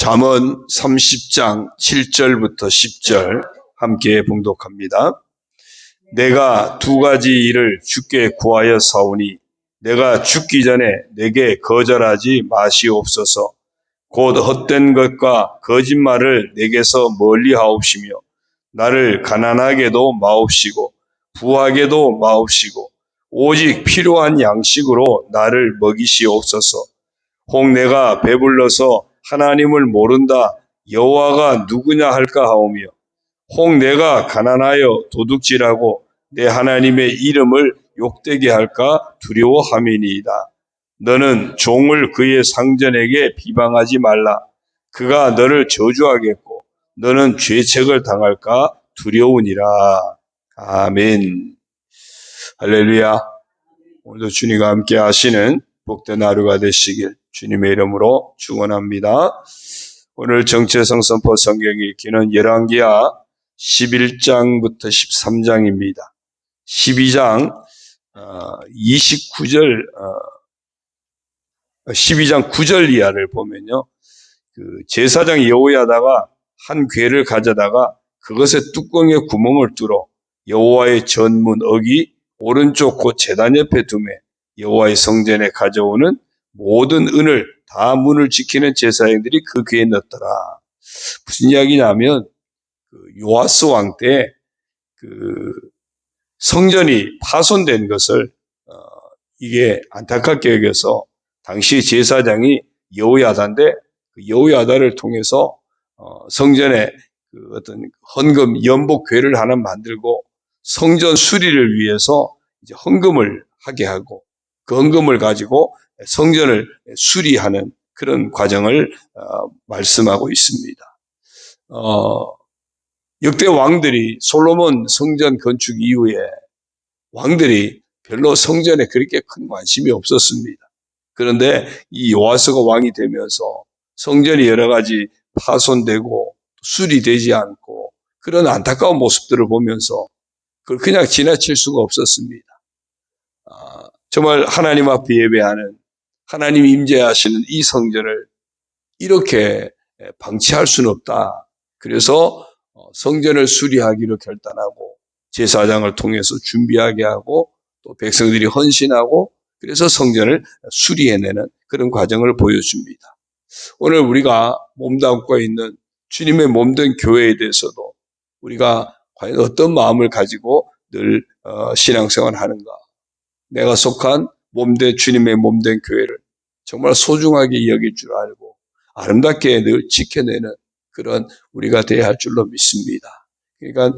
잠언 30장 7절부터 10절 함께 봉독합니다. 내가 두 가지 일을 주께 구하여 사오니 내가 죽기 전에 내게 거절하지 마시옵소서. 곧 헛된 것과 거짓말을 내게서 멀리하옵시며 나를 가난하게도 마옵시고 부하게도 마옵시고 오직 필요한 양식으로 나를 먹이시옵소서. 혹 내가 배불러서 하나님을 모른다 여호와가 누구냐 할까 하오며 혹 내가 가난하여 도둑질하고 내 하나님의 이름을 욕되게 할까 두려워함이니이다. 너는 종을 그의 상전에게 비방하지 말라. 그가 너를 저주하겠고 너는 죄책을 당할까 두려우니라. 아멘. 할렐루야. 오늘도 주님과 함께 하시는 복된 하루가 되시길 주님의 이름으로 축원합니다. 오늘 정체성 선포 성경 읽기는 열왕기하 11장부터 13장입니다. 12장 12장 9절 이하를 보면요. 제사장 여호야다가 한 궤를 가져다가 그것의 뚜껑에 구멍을 뚫어 여호와의 전문 어기 오른쪽 곧 제단 옆에 두매 여호와의 성전에 가져오는 모든 은을 다 문을 지키는 제사장들이 그 궤에 넣었더라. 무슨 이야기냐면 요아스 왕 때 성전이 파손된 것을 이게 안타깝게 여겨서 당시 제사장이 여호야다인데 그 여호야다를 통해서 성전에 어떤 헌금 연복 궤를 하나 만들고 성전 수리를 위해서 이제 헌금을 하게 하고 그 헌금을 가지고 성전을 수리하는 그런 과정을 말씀하고 있습니다. 역대 왕들이 솔로몬 성전 건축 이후에 왕들이 별로 성전에 그렇게 큰 관심이 없었습니다. 그런데 이 요아스가 왕이 되면서 성전이 여러 가지 파손되고 수리되지 않고 그런 안타까운 모습들을 보면서 그걸 그냥 지나칠 수가 없었습니다. 정말 하나님 앞에 예배하는 하나님이 임재하시는 이 성전을 이렇게 방치할 수는 없다. 그래서 성전을 수리하기로 결단하고 제사장을 통해서 준비하게 하고 또 백성들이 헌신하고 그래서 성전을 수리해내는 그런 과정을 보여줍니다. 오늘 우리가 몸담고 있는 주님의 몸된 교회에 대해서도 우리가 과연 어떤 마음을 가지고 늘 신앙생활을 하는가. 내가 속한 몸된 주님의 몸된 교회를 정말 소중하게 여길 줄 알고 아름답게 늘 지켜내는 그런 우리가 되어야 할 줄로 믿습니다. 그러니까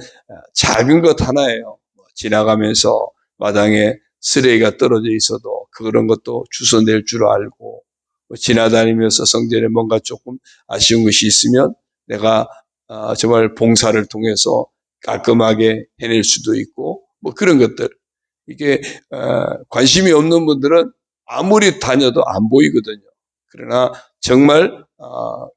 작은 것 하나예요. 지나가면서 마당에 쓰레기가 떨어져 있어도 그런 것도 주워낼 줄 알고 지나다니면서 성전에 뭔가 조금 아쉬운 것이 있으면 내가 정말 봉사를 통해서 깔끔하게 해낼 수도 있고 뭐 그런 것들 이게 관심이 없는 분들은 아무리 다녀도 안 보이거든요. 그러나 정말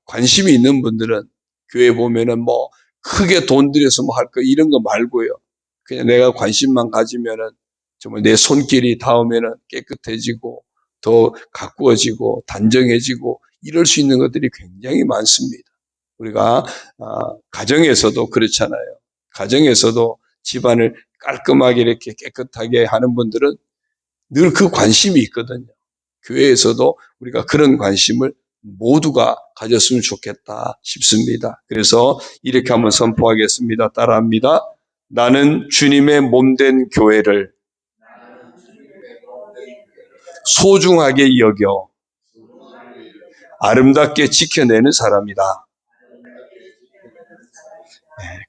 관심이 있는 분들은 교회 보면은 뭐 크게 돈 들여서 뭐 할 거 이런 거 말고요. 그냥 내가 관심만 가지면은 정말 내 손길이 닿으면은 깨끗해지고 더 가꾸어지고 단정해지고 이럴 수 있는 것들이 굉장히 많습니다. 우리가 가정에서도 그렇잖아요. 가정에서도 집안을 깔끔하게 이렇게 깨끗하게 하는 분들은 늘 그 관심이 있거든요. 교회에서도 우리가 그런 관심을 모두가 가졌으면 좋겠다 싶습니다. 그래서 이렇게 한번 선포하겠습니다. 따라합니다. 나는 주님의 몸된 교회를 소중하게 여겨 아름답게 지켜내는 사람이다.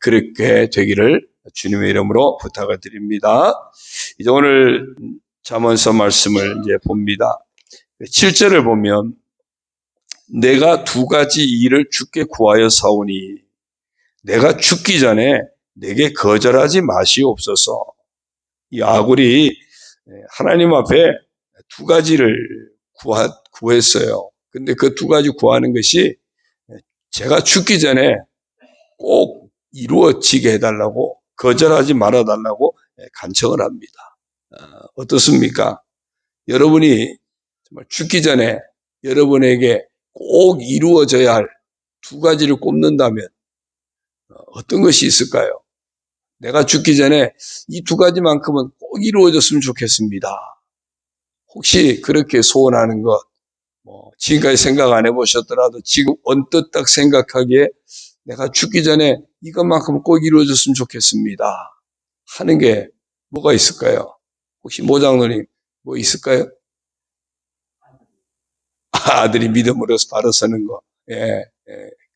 그렇게 되기를 주님의 이름으로 부탁을 드립니다. 이제 오늘 잠언서 말씀을 이제 봅니다. 7절을 보면 내가 두 가지 일을 주께 구하여 사오니 내가 죽기 전에 내게 거절하지 마시옵소서. 이 아굴이 하나님 앞에 두 가지를 구했어요. 근데 그 두 가지 구하는 것이 제가 죽기 전에 꼭 이루어지게 해달라고 거절하지 말아달라고 간청을 합니다. 어떻습니까? 여러분이 정말 죽기 전에 여러분에게 꼭 이루어져야 할 두 가지를 꼽는다면 어떤 것이 있을까요? 내가 죽기 전에 이 두 가지만큼은 꼭 이루어졌으면 좋겠습니다. 혹시 그렇게 소원하는 것, 지금까지 생각 안 해보셨더라도 지금 언뜻 딱 생각하기에 내가 죽기 전에 이것만큼은 꼭 이루어졌으면 좋겠습니다 하는 게 뭐가 있을까요? 혹시 모장로님 뭐 있을까요? 아들이 믿음으로서 바로 서는 거. 예,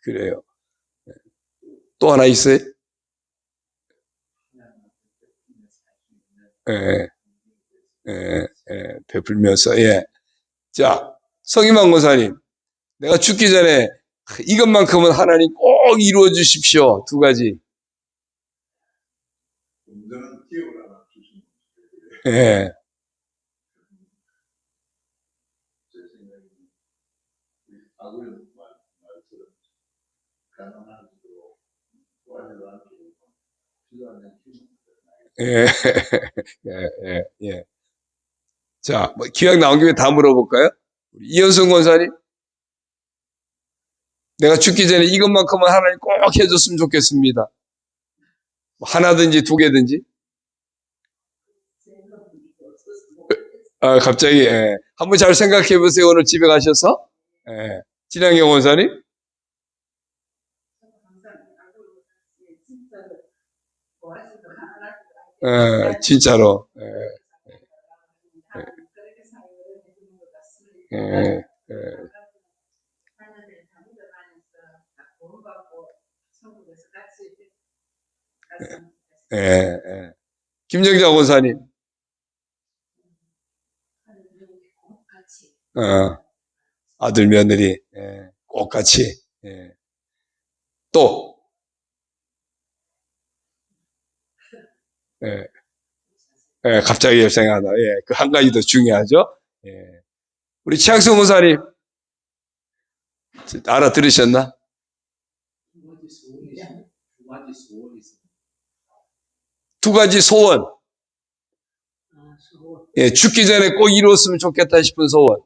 그래요. 또 하나 있어요? 예, 베풀면서, 예. 자, 성임한 권사님, 내가 죽기 전에 이것만큼은 하나님 꼭 이루어 주십시오. 두 가지. 예. 예, 예. 자, 기왕 나온 김에 다 물어볼까요? 우리 이현승 권사님, 내가 죽기 전에 이것만큼은 하나님 꼭 해줬으면 좋겠습니다. 하나든지 두 개든지. 갑자기, 한번 잘 생각해 보세요. 오늘 집에 가셔서. 진양경 원사님. 진짜로. 김정자 원사님. 아들, 며느리, 꼭 같이. 또, 갑자기 생각나. 그 한 가지 더 중요하죠. 우리 최학성 원사님, 알아들으셨나? 두 가지 소원. 죽기 전에 꼭 이루었으면 좋겠다 싶은 소원.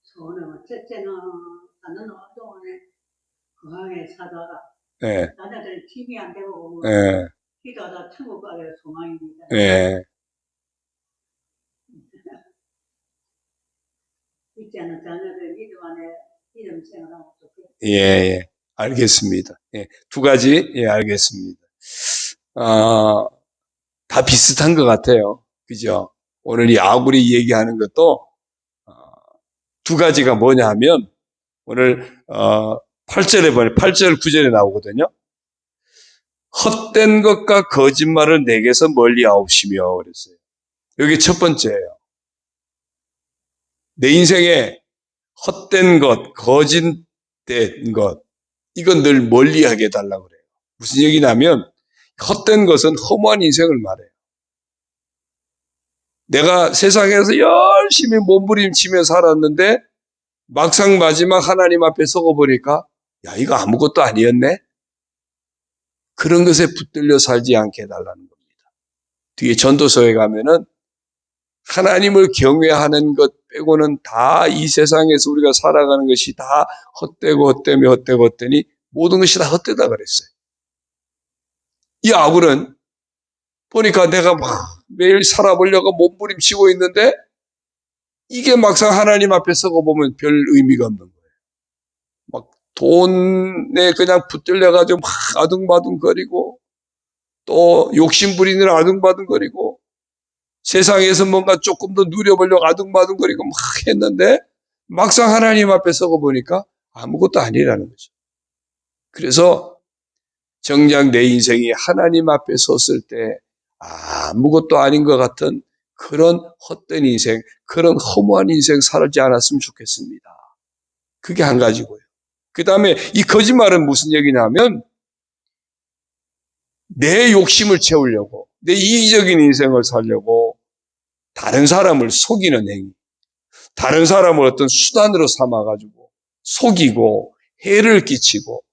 소원은 첫째는 나는 한동안에 건강에 살다가 나는 TV 안 되고 기도하다 천국 가기가 소망입니다. 있지 않은 자녀들 믿음 안에 믿음 생활하고 좋겠습니다. 알겠습니다. 두 가지, 알겠습니다. 다 비슷한 것 같아요. 그죠? 오늘 이 아구리 얘기하는 것도 두 가지가 뭐냐 하면 오늘 8절에 보면 8절 9절에 나오거든요. 헛된 것과 거짓말을 내게서 멀리 하옵시며 그랬어요. 여기 첫 번째예요. 내 인생에 헛된 것, 거짓된 것, 이건 늘 멀리하게 해달라고 그래요. 무슨 얘기냐면 헛된 것은 허무한 인생을 말해요. 내가 세상에서 열심히 몸부림치며 살았는데 막상 마지막 하나님 앞에 서고 보니까 야, 이거 아무것도 아니었네? 그런 것에 붙들려 살지 않게 해달라는 겁니다. 뒤에 전도서에 가면은 하나님을 경외하는 것 빼고는 다 이 세상에서 우리가 살아가는 것이 다 헛되더니 모든 것이 다 헛되다 그랬어요. 이 아굴은 보니까 내가 막 매일 살아보려고 몸부림치고 있는데 이게 막상 하나님 앞에 서고 보면 별 의미가 없는 거예요. 막 돈에 그냥 붙들려가지고 막 아둥바둥거리고 또 욕심부리는 아둥바둥거리고 세상에서 뭔가 조금 더 누려보려고 아둥바둥거리고 막 했는데 막상 하나님 앞에 서고 보니까 아무것도 아니라는 거죠. 그래서 정작 내 인생이 하나님 앞에 섰을 때 아무것도 아닌 것 같은 그런 헛된 인생, 그런 허무한 인생 살지 않았으면 좋겠습니다. 그게 한 가지고요. 그 다음에 이 거짓말은 무슨 얘기냐면 내 욕심을 채우려고, 내 이기적인 인생을 살려고 다른 사람을 속이는 행위, 다른 사람을 어떤 수단으로 삼아가지고 속이고 해를 끼치고,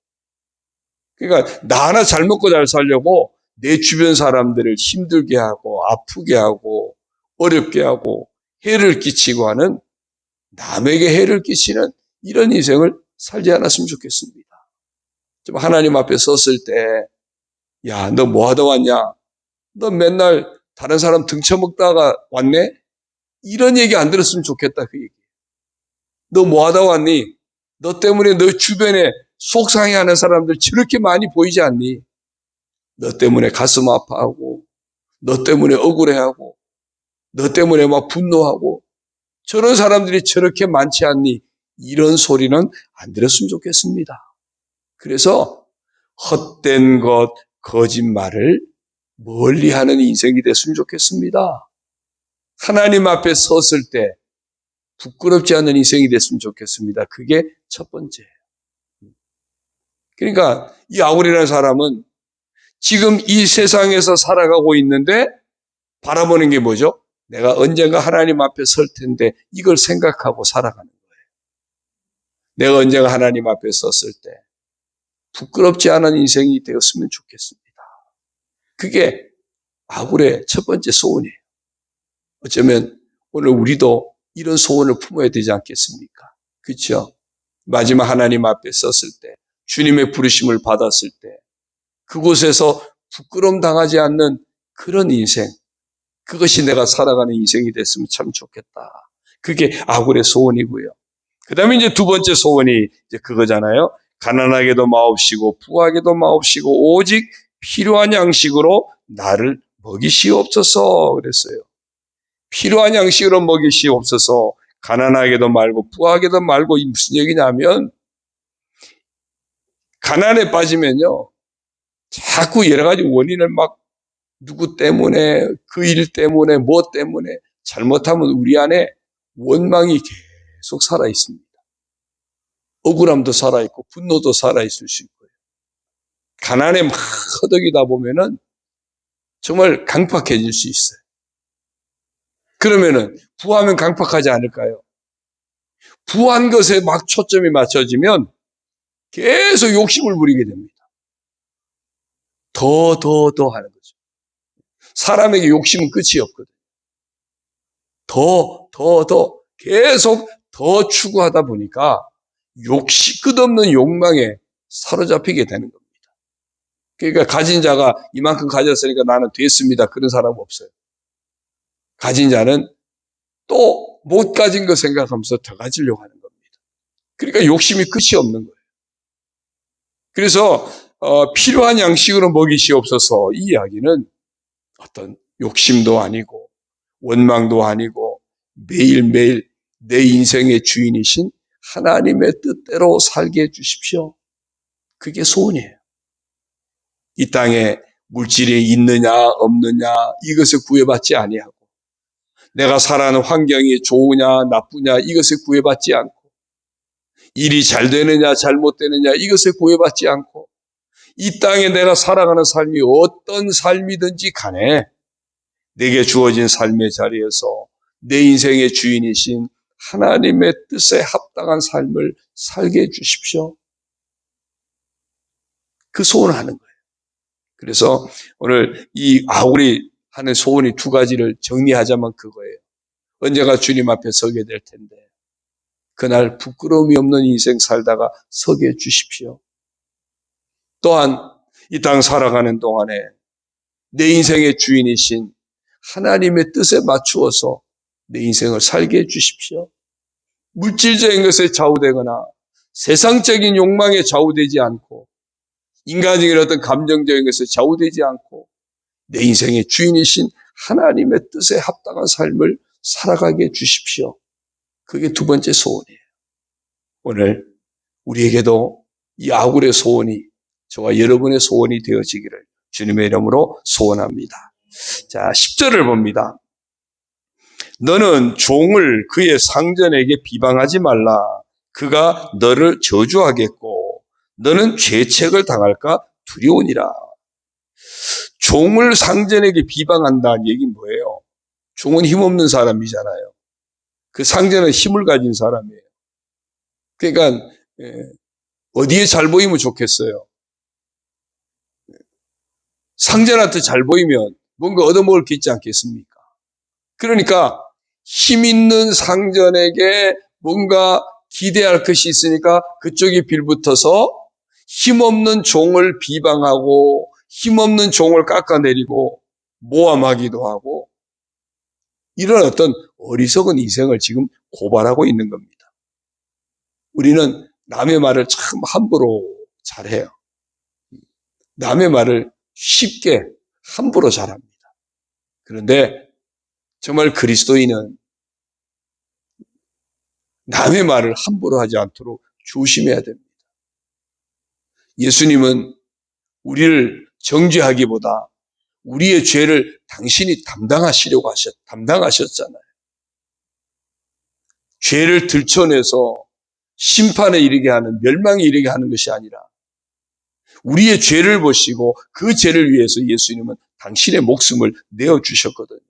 그러니까 나 하나 잘 먹고 잘 살려고 내 주변 사람들을 힘들게 하고 아프게 하고 어렵게 하고 해를 끼치고 하는, 남에게 해를 끼치는 이런 인생을 살지 않았으면 좋겠습니다. 좀 하나님 앞에 섰을 때, 야, 너 뭐 하다 왔냐? 너 맨날 다른 사람 등쳐먹다가 왔네? 이런 얘기 안 들었으면 좋겠다, 그 얘기. 너 뭐 하다 왔니? 너 때문에 너 주변에 속상해하는 사람들 저렇게 많이 보이지 않니? 너 때문에 가슴 아파하고, 너 때문에 억울해하고, 너 때문에 막 분노하고, 저런 사람들이 저렇게 많지 않니? 이런 소리는 안 들었으면 좋겠습니다. 그래서 헛된 것, 거짓말을 멀리하는 인생이 됐으면 좋겠습니다. 하나님 앞에 섰을 때 부끄럽지 않은 인생이 됐으면 좋겠습니다. 그게 첫 번째예요. 그러니까 이 아굴이라는 사람은 지금 이 세상에서 살아가고 있는데 바라보는 게 뭐죠? 내가 언젠가 하나님 앞에 설 텐데 이걸 생각하고 살아가는 거예요. 내가 언젠가 하나님 앞에 섰을 때 부끄럽지 않은 인생이 되었으면 좋겠습니다. 그게 아굴의 첫 번째 소원이에요. 어쩌면 오늘 우리도 이런 소원을 품어야 되지 않겠습니까? 그렇죠? 마지막 하나님 앞에 섰을 때, 주님의 부르심을 받았을 때 그곳에서 부끄러움 당하지 않는 그런 인생, 그것이 내가 살아가는 인생이 됐으면 참 좋겠다. 그게 아굴의 소원이고요. 그 다음에 이제 두 번째 소원이 이제 그거잖아요. 가난하게도 마옵시고 부하게도 마옵시고 오직 필요한 양식으로 나를 먹이시옵소서 그랬어요. 필요한 양식으로 먹이시옵소서. 가난하게도 말고 부하게도 말고, 이 무슨 얘기냐면 가난에 빠지면요 자꾸 여러 가지 원인을 막 누구 때문에, 그 일 때문에, 뭐 때문에 잘못하면 우리 안에 원망이 계속 살아 있습니다. 억울함도 살아 있고 분노도 살아 있을 수 있고요. 가난에 막 허덕이다 보면은 정말 강팍해질 수 있어요. 그러면은 부하면 강팍하지 않을까요? 부한 것에 막 초점이 맞춰지면 계속 욕심을 부리게 됩니다. 더 하는 거죠. 사람에게 욕심은 끝이 없거든요. 더 계속 더 추구하다 보니까 끝없는 욕망에 사로잡히게 되는 겁니다. 그러니까 가진 자가 이만큼 가졌으니까 나는 됐습니다. 그런 사람 없어요. 가진 자는 또 못 가진 거 생각하면서 더 가지려고 하는 겁니다. 그러니까 욕심이 끝이 없는 거예요. 그래서 필요한 양식으로 먹이시옵소서, 이 이야기는 어떤 욕심도 아니고 원망도 아니고 매일매일 내 인생의 주인이신 하나님의 뜻대로 살게 해주십시오. 그게 소원이에요. 이 땅에 물질이 있느냐 없느냐 이것을 구애받지 아니하고, 내가 살아가는 환경이 좋으냐 나쁘냐 이것을 구애받지 않고, 일이 잘 되느냐 잘못되느냐 이것을 구애받지 않고, 이 땅에 내가 살아가는 삶이 어떤 삶이든지 간에 내게 주어진 삶의 자리에서 내 인생의 주인이신 하나님의 뜻에 합당한 삶을 살게 해주십시오. 그 소원을 하는 거예요. 그래서 오늘 이 아굴이 하는 소원이 두 가지를 정리하자면 그거예요. 언제가 주님 앞에 서게 될 텐데 그날 부끄러움이 없는 인생 살다가 서게 해주십시오. 또한 이 땅 살아가는 동안에 내 인생의 주인이신 하나님의 뜻에 맞추어서 내 인생을 살게 해주십시오. 물질적인 것에 좌우되거나 세상적인 욕망에 좌우되지 않고 인간적인 어떤 감정적인 것에 좌우되지 않고 내 인생의 주인이신 하나님의 뜻에 합당한 삶을 살아가게 해주십시오. 그게 두 번째 소원이에요. 오늘 우리에게도 이 아굴의 소원이 저와 여러분의 소원이 되어지기를 주님의 이름으로 소원합니다. 자, 10절을 봅니다. 너는 종을 그의 상전에게 비방하지 말라. 그가 너를 저주하겠고 너는 죄책을 당할까 두려우니라. 종을 상전에게 비방한다는 얘기는 뭐예요? 종은 힘없는 사람이잖아요. 그 상전은 힘을 가진 사람이에요. 그러니까 어디에 잘 보이면 좋겠어요? 상전한테 잘 보이면 뭔가 얻어먹을 게 있지 않겠습니까? 그러니까 힘 있는 상전에게 뭔가 기대할 것이 있으니까 그쪽이 빌붙어서 힘없는 종을 비방하고 힘없는 종을 깎아내리고 모함하기도 하고 이런 어떤 어리석은 인생을 지금 고발하고 있는 겁니다. 우리는 남의 말을 참 함부로 잘해요. 남의 말을 쉽게 함부로 잘합니다. 그런데 정말 그리스도인은 남의 말을 함부로 하지 않도록 조심해야 됩니다. 예수님은 우리를 정죄하기보다 우리의 죄를 당신이 담당하셨잖아요. 죄를 들춰내서 심판에 이르게 하는, 멸망에 이르게 하는 것이 아니라 우리의 죄를 보시고 그 죄를 위해서 예수님은 당신의 목숨을 내어주셨거든요.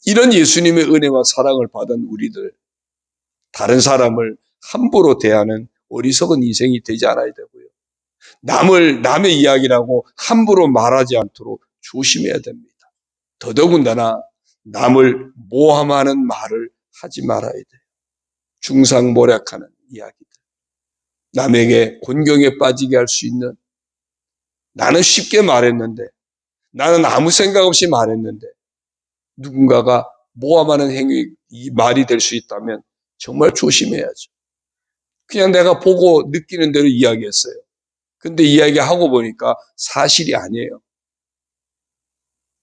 이런 예수님의 은혜와 사랑을 받은 우리들, 다른 사람을 함부로 대하는 어리석은 인생이 되지 않아야 되고요. 남의 이야기라고 함부로 말하지 않도록 조심해야 됩니다. 더더군다나 남을 모함하는 말을 하지 말아야 돼요. 중상모략하는 이야기들. 남에게 곤경에 빠지게 할 수 있는, 나는 쉽게 말했는데, 나는 아무 생각 없이 말했는데, 누군가가 모함하는 행위, 이 말이 될 수 있다면 정말 조심해야죠. 그냥 내가 보고 느끼는 대로 이야기했어요. 근데 이야기하고 보니까 사실이 아니에요.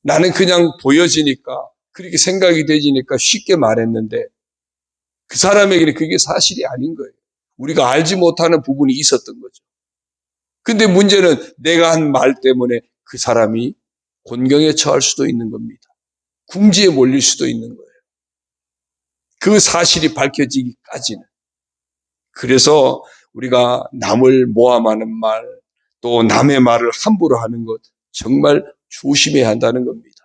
나는 그냥 보여지니까, 그렇게 생각이 되지니까 쉽게 말했는데, 그 사람에게는 그게 사실이 아닌 거예요. 우리가 알지 못하는 부분이 있었던 거죠. 근데 문제는 내가 한 말 때문에 그 사람이 곤경에 처할 수도 있는 겁니다. 궁지에 몰릴 수도 있는 거예요. 그 사실이 밝혀지기까지는. 그래서 우리가 남을 모함하는 말, 또 남의 말을 함부로 하는 것 정말 조심해야 한다는 겁니다.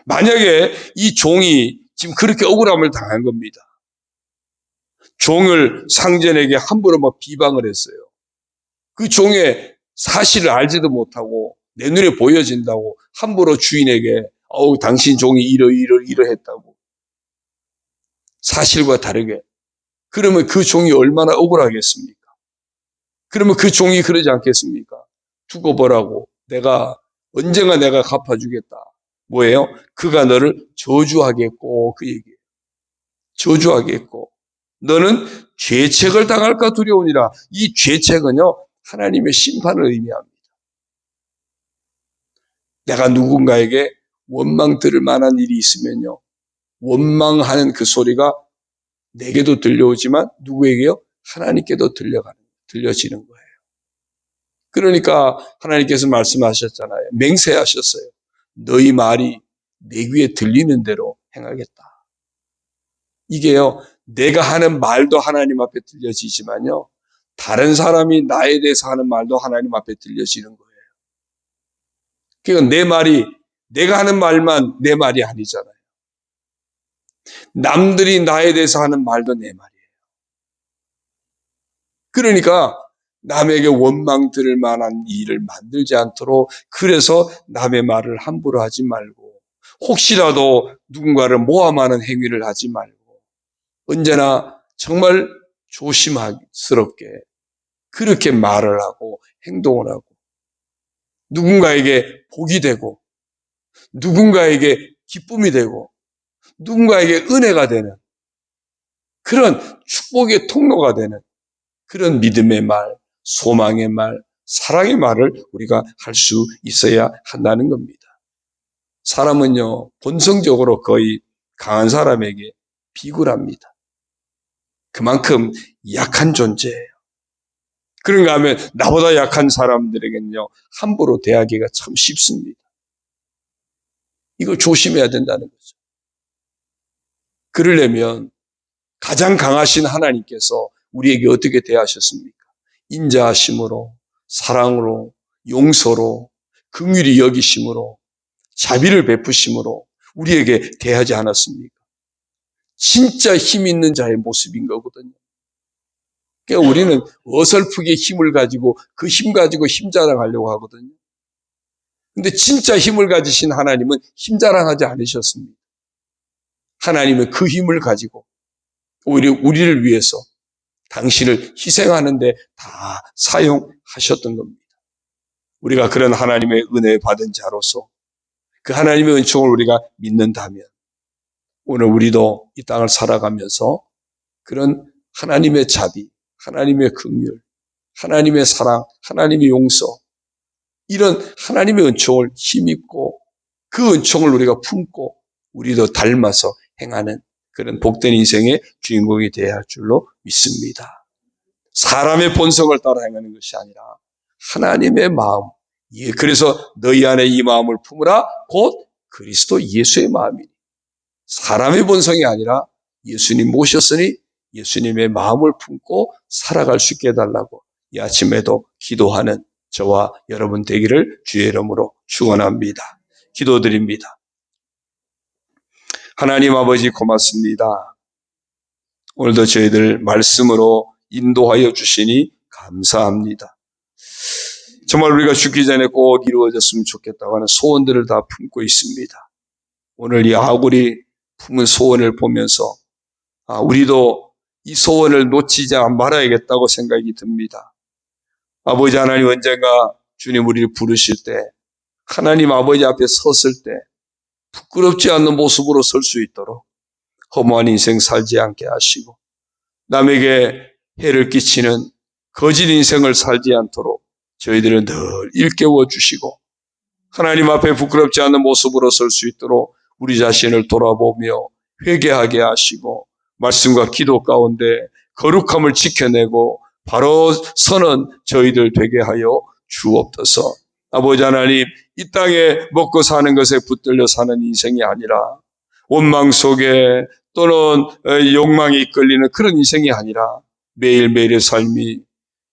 만약에 이 종이 지금 그렇게 억울함을 당한 겁니다. 종을 상전에게 함부로 막 비방을 했어요. 그 종의 사실을 알지도 못하고 내 눈에 보여진다고 함부로 주인에게 당신 종이 이러했다고 사실과 다르게 그러면 그 종이 얼마나 억울하겠습니까? 그러면 그 종이 그러지 않겠습니까? 두고 보라고 언젠가 내가 갚아주겠다. 뭐예요? 그가 너를 저주하겠고 그 얘기예요. 저주하겠고 너는 죄책을 당할까 두려우니라. 이 죄책은요 하나님의 심판을 의미합니다. 내가 누군가에게 원망 들을 만한 일이 있으면요 원망하는 그 소리가 내게도 들려오지만 누구에게요? 하나님께도 들려지는 거예요. 그러니까 하나님께서 말씀하셨잖아요. 맹세하셨어요. 너희 말이 내 귀에 들리는 대로 행하겠다. 이게요 내가 하는 말도 하나님 앞에 들려지지만요 다른 사람이 나에 대해서 하는 말도 하나님 앞에 들려지는 거예요. 그러니까 내가 하는 말만 내 말이 아니잖아요. 남들이 나에 대해서 하는 말도 내 말이에요. 그러니까 남에게 원망 들을 만한 일을 만들지 않도록 그래서 남의 말을 함부로 하지 말고 혹시라도 누군가를 모함하는 행위를 하지 말고 언제나 정말 조심스럽게 그렇게 말을 하고 행동을 하고 누군가에게 복이 되고 누군가에게 기쁨이 되고 누군가에게 은혜가 되는 그런 축복의 통로가 되는 그런 믿음의 말, 소망의 말, 사랑의 말을 우리가 할 수 있어야 한다는 겁니다. 사람은요 본성적으로 거의 강한 사람에게 비굴합니다. 그만큼 약한 존재예요. 그런가 하면 나보다 약한 사람들에게는요 함부로 대하기가 참 쉽습니다. 이걸 조심해야 된다는 거죠. 그러려면 가장 강하신 하나님께서 우리에게 어떻게 대하셨습니까? 인자하심으로, 사랑으로, 용서로, 긍휼히 여기심으로, 자비를 베푸심으로 우리에게 대하지 않았습니까? 진짜 힘 있는 자의 모습인 거거든요. 그러니까 우리는 어설프게 힘을 가지고 그 힘 가지고 힘 자랑하려고 하거든요. 근데 진짜 힘을 가지신 하나님은 힘 자랑하지 않으셨습니다. 하나님의 그 힘을 가지고 오히려 우리를 위해서 당신을 희생하는데 다 사용하셨던 겁니다. 우리가 그런 하나님의 은혜 받은 자로서 그 하나님의 은총을 우리가 믿는다면 오늘 우리도 이 땅을 살아가면서 그런 하나님의 자비, 하나님의 긍휼, 하나님의 사랑, 하나님의 용서, 이런 하나님의 은총을 힘입고 그 은총을 우리가 품고 우리도 닮아서 행하는 그런 복된 인생의 주인공이 되어야 할 줄로 믿습니다. 사람의 본성을 따라 행하는 것이 아니라 하나님의 마음, 그래서 너희 안에 이 마음을 품으라 곧 그리스도 예수의 마음이니, 사람의 본성이 아니라 예수님 모셨으니 예수님의 마음을 품고 살아갈 수 있게 해달라고 이 아침에도 기도하는 저와 여러분 되기를 주의 이름으로 축원합니다. 기도드립니다. 하나님 아버지 고맙습니다. 오늘도 저희들 말씀으로 인도하여 주시니 감사합니다. 정말 우리가 죽기 전에 꼭 이루어졌으면 좋겠다고 하는 소원들을 다 품고 있습니다. 오늘 이 아굴이 품은 소원을 보면서 우리도 이 소원을 놓치지 말아야겠다고 생각이 듭니다. 아버지 하나님, 언젠가 주님 우리를 부르실 때 하나님 아버지 앞에 섰을 때 부끄럽지 않는 모습으로 설 수 있도록 허무한 인생 살지 않게 하시고 남에게 해를 끼치는 거짓 인생을 살지 않도록 저희들을 늘 일깨워 주시고 하나님 앞에 부끄럽지 않는 모습으로 설 수 있도록 우리 자신을 돌아보며 회개하게 하시고 말씀과 기도 가운데 거룩함을 지켜내고 바로 서는 저희들 되게 하여 주옵소서. 아버지 하나님, 이 땅에 먹고 사는 것에 붙들려 사는 인생이 아니라 원망 속에 또는 욕망에 이끌리는 그런 인생이 아니라 매일매일의 삶이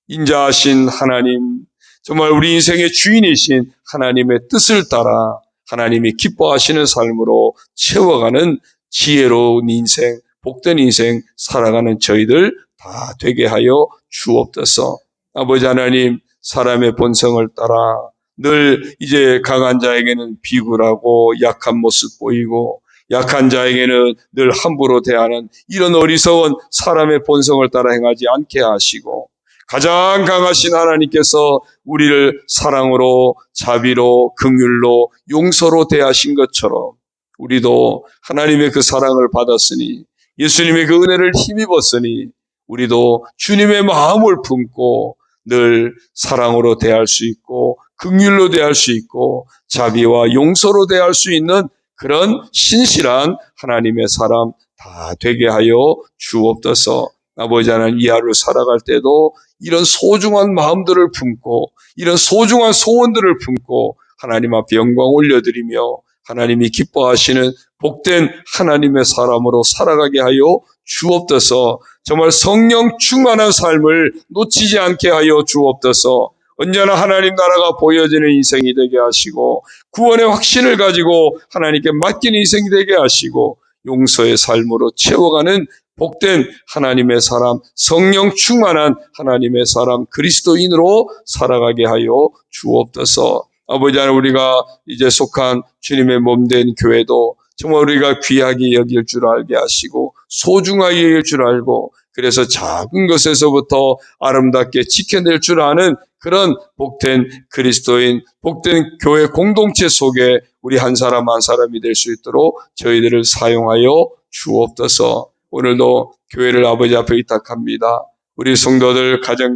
인자하신 하나님, 정말 우리 인생의 주인이신 하나님의 뜻을 따라 하나님이 기뻐하시는 삶으로 채워가는 지혜로운 인생, 복된 인생 살아가는 저희들 다 되게 하여 주옵소서. 아버지 하나님, 사람의 본성을 따라 늘 이제 강한 자에게는 비굴하고 약한 모습 보이고 약한 자에게는 늘 함부로 대하는 이런 어리석은 사람의 본성을 따라 행하지 않게 하시고 가장 강하신 하나님께서 우리를 사랑으로 자비로 긍휼로 용서로 대하신 것처럼 우리도 하나님의 그 사랑을 받았으니 예수님의 그 은혜를 힘입었으니 우리도 주님의 마음을 품고 늘 사랑으로 대할 수 있고 긍휼로 대할 수 있고 자비와 용서로 대할 수 있는 그런 신실한 하나님의 사람 다 되게 하여 주옵소서. 아버지 하나님, 이 하루 살아갈 때도 이런 소중한 마음들을 품고 이런 소중한 소원들을 품고 하나님 앞에 영광 올려드리며 하나님이 기뻐하시는 복된 하나님의 사람으로 살아가게 하여 주옵소서. 정말 성령 충만한 삶을 놓치지 않게 하여 주옵소서. 언제나 하나님 나라가 보여지는 인생이 되게 하시고 구원의 확신을 가지고 하나님께 맡긴 인생이 되게 하시고 용서의 삶으로 채워가는 복된 하나님의 사람, 성령 충만한 하나님의 사람, 그리스도인으로 살아가게 하여 주옵소서. 아버지 하나님, 우리가 이제 속한 주님의 몸된 교회도 정말 우리가 귀하게 여길 줄 알게 하시고 소중하게 여길 줄 알고 그래서 작은 것에서부터 아름답게 지켜낼 줄 아는 그런 복된 그리스도인, 복된 교회 공동체 속에 우리 한 사람 한 사람이 될 수 있도록 저희들을 사용하여 주옵소서. 오늘도 교회를 아버지 앞에 의탁합니다. 우리 성도들 가정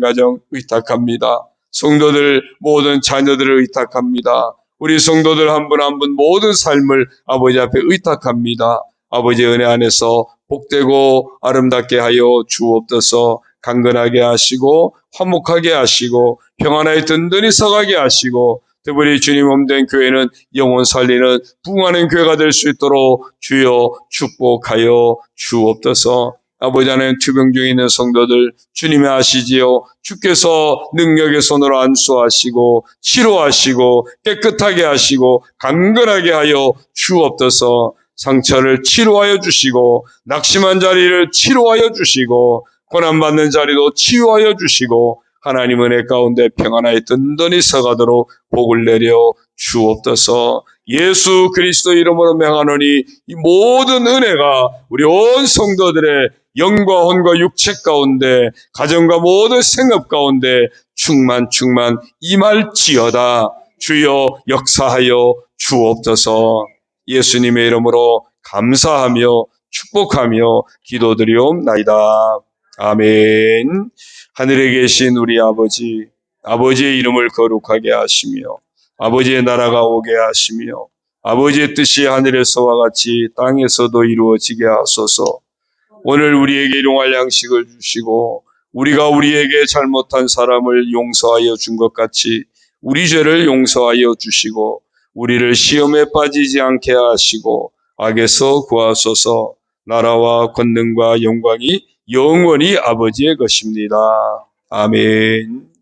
의탁합니다. 성도들 모든 자녀들을 의탁합니다. 우리 성도들 한 분 한 분 모든 삶을 아버지 앞에 의탁합니다. 아버지의 은혜 안에서 복되고 아름답게 하여 주옵소서. 강건하게 하시고 화목하게 하시고 평안하게 든든히 서가게 하시고 특별히 주님 몸된 교회는 영혼 살리는 부흥하는 교회가 될 수 있도록 주여 축복하여 주옵소서. 아버지 하나님, 투병 중에 있는 성도들 주님이 아시지요. 주께서 능력의 손으로 안수하시고 치료하시고 깨끗하게 하시고 강건하게 하여 주옵소서. 상처를 치료하여 주시고 낙심한 자리를 치료하여 주시고 고난받는 자리도 치유하여 주시고 하나님 은혜 가운데 평안하게 든든히 서가도록 복을 내려 주옵소서. 예수 그리스도 이름으로 명하노니 이 모든 은혜가 우리 온 성도들의 영과 혼과 육체 가운데 가정과 모든 생업 가운데 충만 임할지어다. 주여 역사하여 주옵소서. 예수님의 이름으로 감사하며 축복하며 기도드리옵나이다. 아멘. 하늘에 계신 우리 아버지, 아버지의 이름을 거룩하게 하시며 아버지의 나라가 오게 하시며 아버지의 뜻이 하늘에서와 같이 땅에서도 이루어지게 하소서. 오늘 우리에게 일용할 양식을 주시고 우리가 우리에게 잘못한 사람을 용서하여 준 것 같이 우리 죄를 용서하여 주시고 우리를 시험에 빠지지 않게 하시고 악에서 구하소서. 나라와 권능과 영광이 영원히 아버지의 것입니다. 아멘.